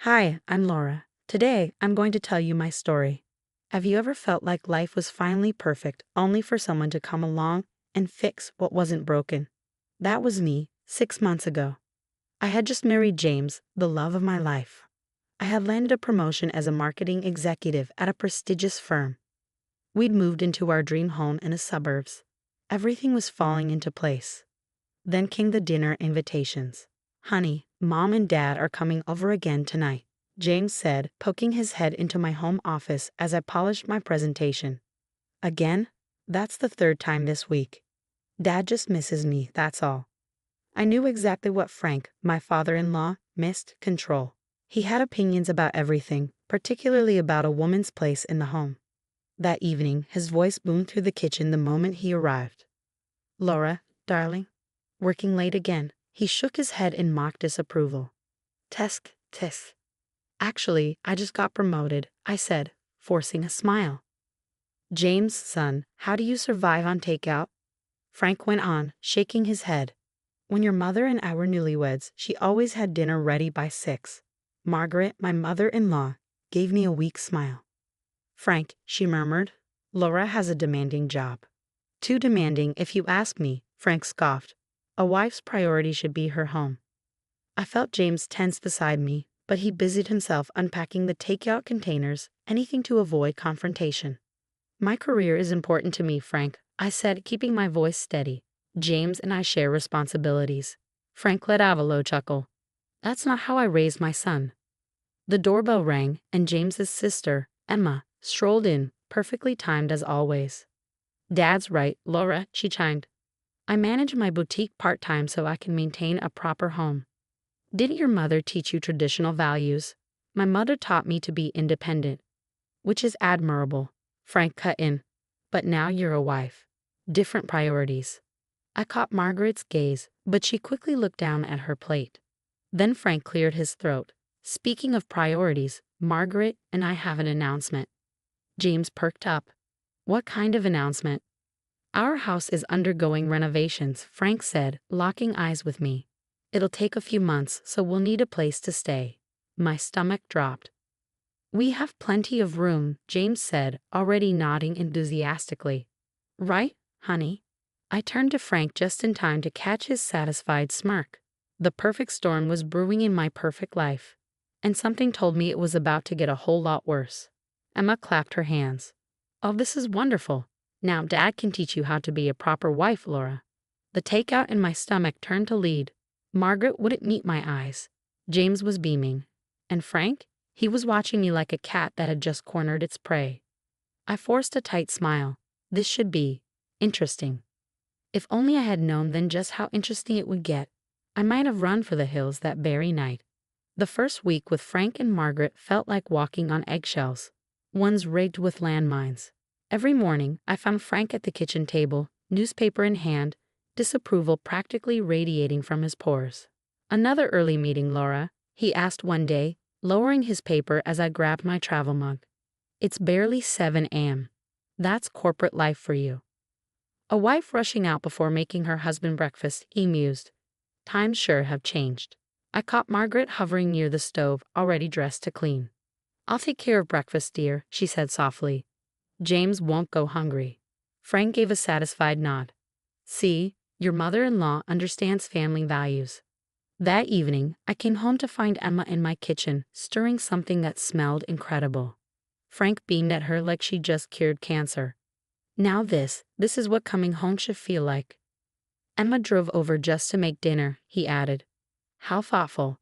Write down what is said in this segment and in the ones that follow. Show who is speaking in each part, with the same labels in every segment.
Speaker 1: Hi, I'm Laura. Today, I'm going to tell you my story. Have you ever felt like life was finally perfect, only for someone to come along and fix what wasn't broken? That was me, 6 months ago. I had just married James, the love of my life. I had landed a promotion as a marketing executive at a prestigious firm. We'd moved into our dream home in the suburbs. Everything was falling into place. Then came the dinner invitations. Honey, Mom and Dad are coming over again tonight, James said, poking his head into my home office as I polished my presentation. Again? That's the third time this week. Dad just misses me, that's all. I knew exactly what Frank, my father-in-law, missed: control. He had opinions about everything, particularly about a woman's place in the home. That evening, his voice boomed through the kitchen the moment he arrived. Laura, darling. Working late again. He shook his head in mock disapproval. Tisk, tisk. Actually, I just got promoted, I said, forcing a smile. James, son, how do you survive on takeout? Frank went on, shaking his head. When your mother and I were newlyweds, she always had dinner ready by 6. Margaret, my mother-in-law, gave me a weak smile. Frank, she murmured, Laura has a demanding job. Too demanding, if you ask me, Frank scoffed. A wife's priority should be her home. I felt James tense beside me, but he busied himself unpacking the takeout containers, anything to avoid confrontation. My career is important to me, Frank, I said, keeping my voice steady. James and I share responsibilities. Frank let out a low chuckle. That's not how I raised my son. The doorbell rang, and James's sister, Emma, strolled in, perfectly timed as always. Dad's right, Laura, she chimed. I manage my boutique part-time so I can maintain a proper home. Didn't your mother teach you traditional values? My mother taught me to be independent, which is admirable, Frank cut in. But now you're a wife. Different priorities. I caught Margaret's gaze, but she quickly looked down at her plate. Then Frank cleared his throat. Speaking of priorities, Margaret and I have an announcement. James perked up. What kind of announcement? Our house is undergoing renovations, Frank said, locking eyes with me. It'll take a few months, so we'll need a place to stay. My stomach dropped. We have plenty of room, James said, already nodding enthusiastically. Right, honey? I turned to Frank just in time to catch his satisfied smirk. The perfect storm was brewing in my perfect life, and something told me it was about to get a whole lot worse. Emma clapped her hands. Oh, this is wonderful. Now Dad can teach you how to be a proper wife, Laura. The takeout in my stomach turned to lead. Margaret wouldn't meet my eyes. James was beaming. And Frank? He was watching me like a cat that had just cornered its prey. I forced a tight smile. This should be interesting. If only I had known then just how interesting it would get, I might have run for the hills that very night. The first week with Frank and Margaret felt like walking on eggshells, ones rigged with landmines. Every morning, I found Frank at the kitchen table, newspaper in hand, disapproval practically radiating from his pores. Another early meeting, Laura? He asked one day, lowering his paper as I grabbed my travel mug. It's barely 7 a.m. That's corporate life for you. A wife rushing out before making her husband breakfast, he mused. Times sure have changed. I caught Margaret hovering near the stove, already dressed to clean. I'll take care of breakfast, dear, she said softly. James won't go hungry. Frank gave a satisfied nod. See, your mother-in-law understands family values. That evening, I came home to find Emma in my kitchen, stirring something that smelled incredible. Frank beamed at her like she just cured cancer. Now this is what coming home should feel like. Emma drove over just to make dinner, he added. How thoughtful.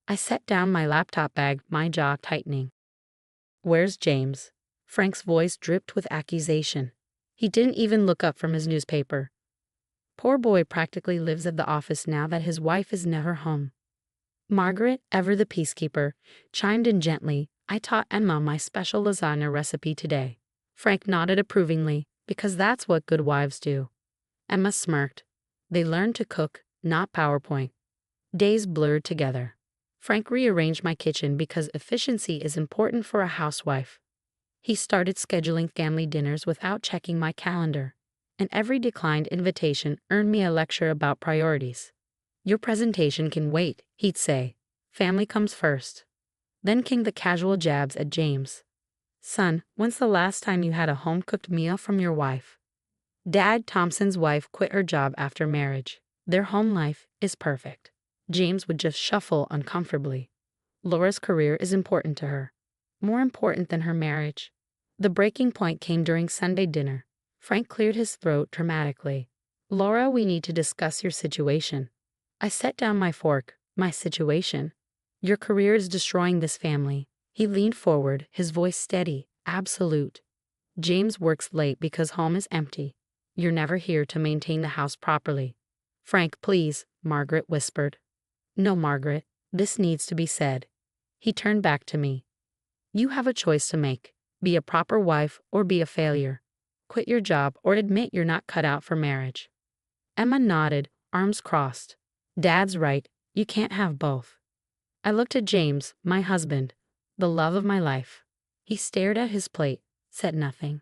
Speaker 1: I set down my laptop bag, my jaw tightening. Where's James? Frank's voice dripped with accusation. He didn't even look up from his newspaper. Poor boy practically lives at the office now that his wife is never home. Margaret, ever the peacekeeper, chimed in gently. I taught Emma my special lasagna recipe today. Frank nodded approvingly, because that's what good wives do. Emma smirked. They learned to cook, not PowerPoint. Days blurred together. Frank rearranged my kitchen because efficiency is important for a housewife. He started scheduling family dinners without checking my calendar, and every declined invitation earned me a lecture about priorities. Your presentation can wait, he'd say. Family comes first. Then came the casual jabs at James. Son, when's the last time you had a home-cooked meal from your wife? Dad, Thompson's wife quit her job after marriage. Their home life is perfect. James would just shuffle uncomfortably. Laura's career is important to her. More important than her marriage. The breaking point came during Sunday dinner. Frank cleared his throat dramatically. Laura, we need to discuss your situation. I set down my fork. My situation. Your career is destroying this family. He leaned forward, his voice steady, absolute. James works late because home is empty. You're never here to maintain the house properly. Frank, please, Margaret whispered. No, Margaret, this needs to be said. He turned back to me. You have a choice to make. Be a proper wife or be a failure. Quit your job or admit you're not cut out for marriage. Emma nodded, arms crossed. Dad's right, you can't have both. I looked at James, my husband, the love of my life. He stared at his plate, said nothing.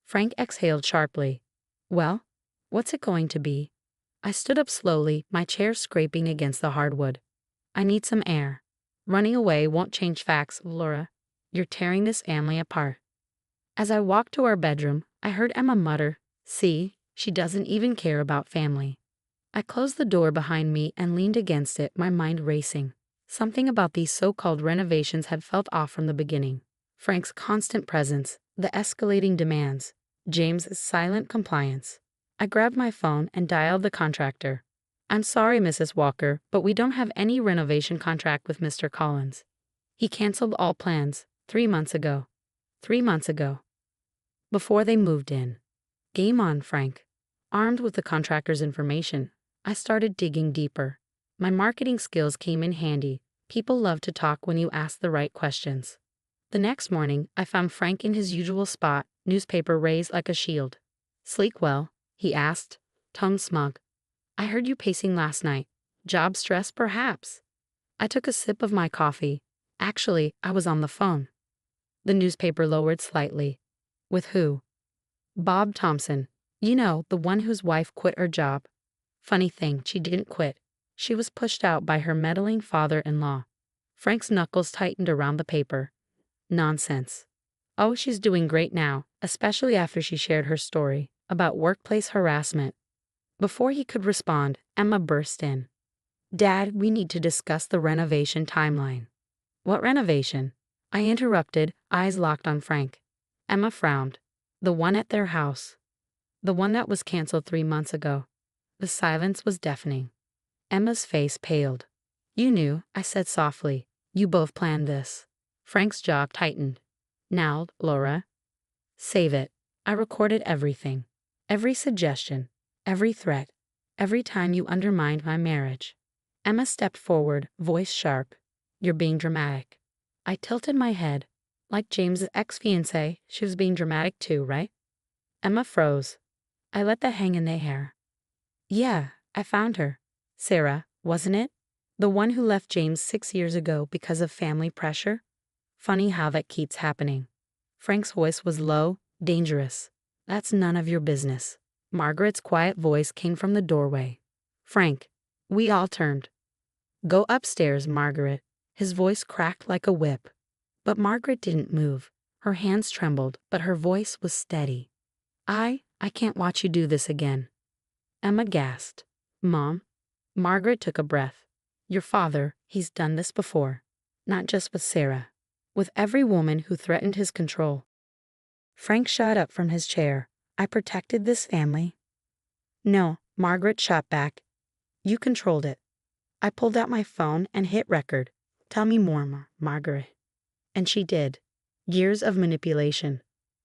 Speaker 1: Frank exhaled sharply. Well, what's it going to be? I stood up slowly, my chair scraping against the hardwood. I need some air. Running away won't change facts, Laura. You're tearing this family apart. As I walked to our bedroom, I heard Emma mutter, see, she doesn't even care about family. I closed the door behind me and leaned against it, my mind racing. Something about these so-called renovations had felt off from the beginning. Frank's constant presence, the escalating demands, James's silent compliance. I grabbed my phone and dialed the contractor. I'm sorry, Mrs. Walker, but we don't have any renovation contract with Mr. Collins. He canceled all plans 3 months ago. 3 months ago. Before they moved in. Game on, Frank. Armed with the contractor's information, I started digging deeper. My marketing skills came in handy. People love to talk when you ask the right questions. The next morning, I found Frank in his usual spot, newspaper raised like a shield. Sleep well? He asked, tongue smug. I heard you pacing last night. Job stress, perhaps? I took a sip of my coffee. Actually, I was on the phone. The newspaper lowered slightly. With who? Bob Thompson. You know, the one whose wife quit her job. Funny thing, she didn't quit. She was pushed out by her meddling father-in-law. Frank's knuckles tightened around the paper. Nonsense. Oh, she's doing great now, especially after she shared her story about workplace harassment. Before he could respond, Emma burst in. Dad, we need to discuss the renovation timeline. What renovation? I interrupted, eyes locked on Frank. Emma frowned. The one at their house. The one that was canceled 3 months ago. The silence was deafening. Emma's face paled. You knew, I said softly. You both planned this. Frank's jaw tightened. Now, Laura. Save it. I recorded everything. Every suggestion. Every threat. Every time you undermined my marriage. Emma stepped forward, voice sharp. You're being dramatic. I tilted my head. Like James's ex-fiancée, she was being dramatic too, right? Emma froze. I let that hang in the air. Yeah, I found her. Sarah, wasn't it? The one who left James 6 years ago because of family pressure? Funny how that keeps happening. Frank's voice was low, dangerous. That's none of your business. Margaret's quiet voice came from the doorway. Frank. We all turned. Go upstairs, Margaret. His voice cracked like a whip. But Margaret didn't move. Her hands trembled, but her voice was steady. I can't watch you do this again. Emma gasped. Mom? Margaret took a breath. Your father, he's done this before. Not just with Sarah. With every woman who threatened his control. Frank shot up from his chair. I protected this family. No, Margaret shot back. You controlled it. I pulled out my phone and hit record. Tell me more, Margaret. And she did. Years of manipulation.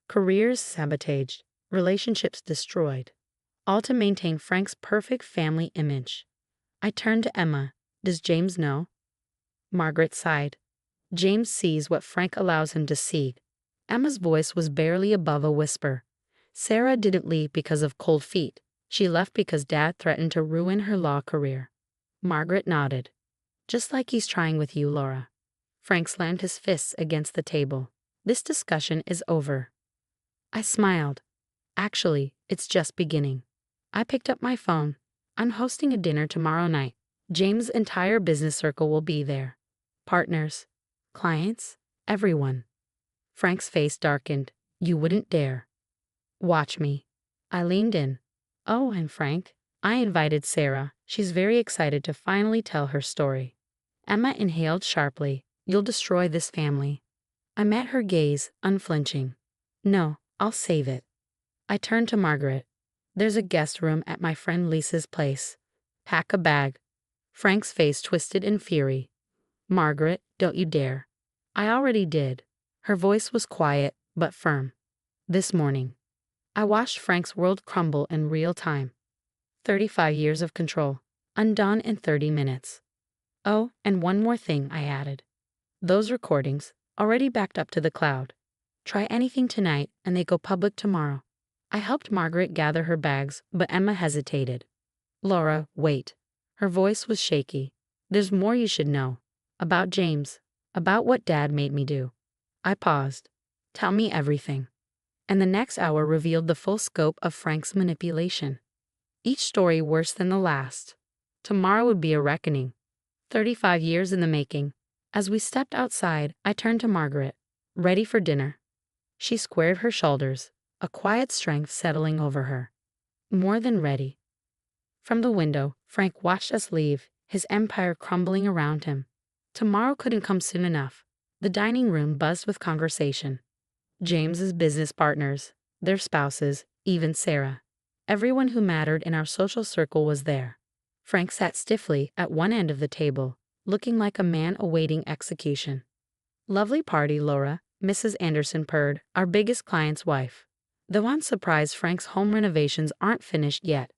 Speaker 1: Careers sabotaged. Relationships destroyed. All to maintain Frank's perfect family image. I turned to Emma. Does James know? Margaret sighed. James sees what Frank allows him to see. Emma's voice was barely above a whisper. Sarah didn't leave because of cold feet. She left because Dad threatened to ruin her law career. Margaret nodded. Just like he's trying with you, Laura. Frank slammed his fists against the table. This discussion is over. I smiled. Actually, it's just beginning. I picked up my phone. I'm hosting a dinner tomorrow night. James' entire business circle will be there. Partners. Clients? Everyone. Frank's face darkened. You wouldn't dare. Watch me. I leaned in. Oh, and Frank. I invited Sarah. She's very excited to finally tell her story. Emma inhaled sharply. You'll destroy this family. I met her gaze, unflinching. No, I'll save it. I turned to Margaret. There's a guest room at my friend Lisa's place. Pack a bag. Frank's face twisted in fury. Margaret, don't you dare. I already did. Her voice was quiet, but firm. This morning. I watched Frank's world crumble in real time. 35 years of control, undone in 30 minutes. Oh, and one more thing, I added. Those recordings, already backed up to the cloud. Try anything tonight, and they go public tomorrow. I helped Margaret gather her bags, but Emma hesitated. Laura, wait. Her voice was shaky. There's more you should know. About James. About what Dad made me do. I paused. Tell me everything. And the next hour revealed the full scope of Frank's manipulation. Each story worse than the last. Tomorrow would be a reckoning. 35 years in the making. As we stepped outside, I turned to Margaret. Ready for dinner. She squared her shoulders, a quiet strength settling over her. More than ready. From the window, Frank watched us leave, his empire crumbling around him. Tomorrow couldn't come soon enough. The dining room buzzed with conversation. James's business partners, their spouses, even Sarah. Everyone who mattered in our social circle was there. Frank sat stiffly at one end of the table, looking like a man awaiting execution. Lovely party, Laura, Mrs. Anderson purred, our biggest client's wife. Though I'm surprised Frank's home renovations aren't finished yet.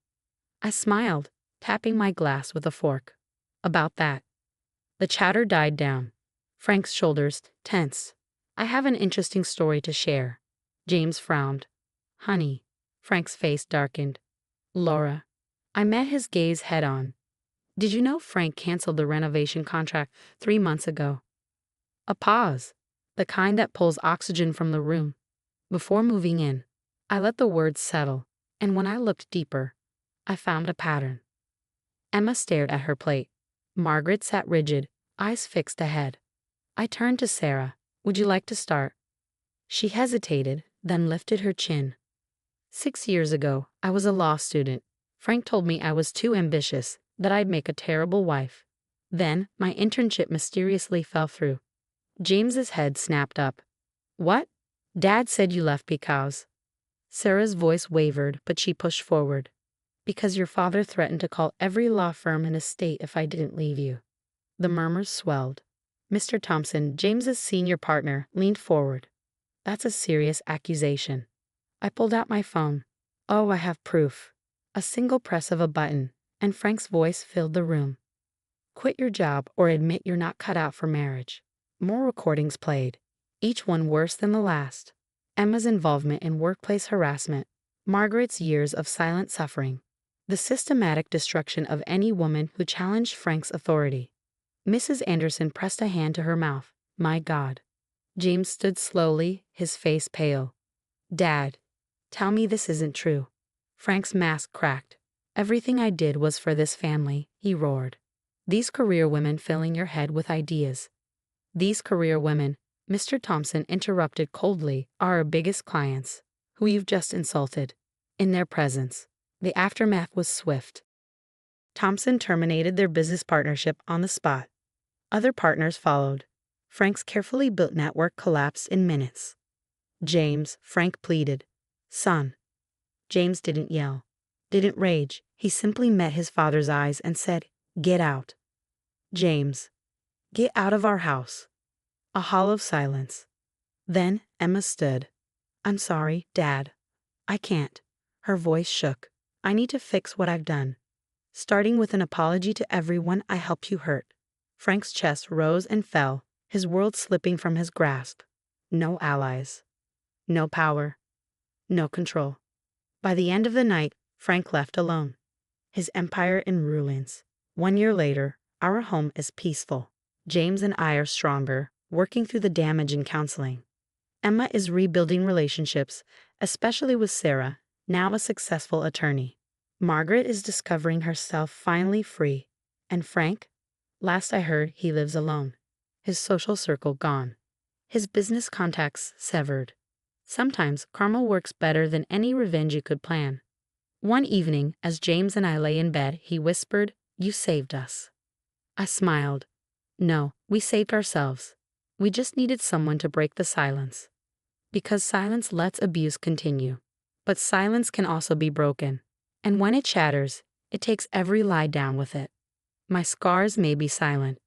Speaker 1: I smiled, tapping my glass with a fork. About that. The chatter died down. Frank's shoulders tensed. I have an interesting story to share. James frowned. Honey. Frank's face darkened. Laura. I met his gaze head on. Did you know Frank canceled the renovation contract 3 months ago? A pause. The kind that pulls oxygen from the room. Before moving in, I let the words settle, and when I looked deeper, I found a pattern. Emma stared at her plate. Margaret sat rigid, eyes fixed ahead. I turned to Sarah. Would you like to start? She hesitated, then lifted her chin. 6 years ago, I was a law student. Frank told me I was too ambitious, that I'd make a terrible wife. Then, my internship mysteriously fell through. James's head snapped up. What? Dad said you left because. Sarah's voice wavered, but she pushed forward. Because your father threatened to call every law firm in the state if I didn't leave you. The murmurs swelled. Mr. Thompson, James's senior partner, leaned forward. That's a serious accusation. I pulled out my phone. Oh, I have proof. A single press of a button, and Frank's voice filled the room. Quit your job or admit you're not cut out for marriage. More recordings played, each one worse than the last. Emma's involvement in workplace harassment, Margaret's years of silent suffering, the systematic destruction of any woman who challenged Frank's authority. Mrs. Anderson pressed a hand to her mouth. My God. James stood slowly, his face pale. Dad, tell me this isn't true. Frank's mask cracked. Everything I did was for this family, he roared. These career women filling your head with ideas. These career women, Mr. Thompson interrupted coldly, are our biggest clients, who you've just insulted. In their presence, the aftermath was swift. Thompson terminated their business partnership on the spot. Other partners followed. Frank's carefully built network collapsed in minutes. James, Frank pleaded. Son. James didn't yell, didn't rage. He simply met his father's eyes and said, Get out. James, get out of our house. A hollow silence. Then Emma stood. I'm sorry, Dad. I can't. Her voice shook. I need to fix what I've done. Starting with an apology to everyone I helped you hurt. Frank's chest rose and fell, his world slipping from his grasp. No allies. No power. No control. By the end of the night, Frank left alone. His empire in ruins. 1 year later, our home is peaceful. James and I are stronger, working through the damage in counseling. Emma is rebuilding relationships, especially with Sarah, now a successful attorney. Margaret is discovering herself finally free. And Frank? Last I heard, he lives alone. his social circle gone, his business contacts severed. Sometimes karma works better than any revenge you could plan. One evening, as James and I lay in bed, he whispered, "You saved us." I smiled. No, we saved ourselves. We just needed someone to break the silence. Because silence lets abuse continue. But silence can also be broken. And when it shatters, it takes every lie down with it. My scars may be silent,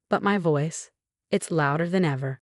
Speaker 1: but my voice, it's louder than ever.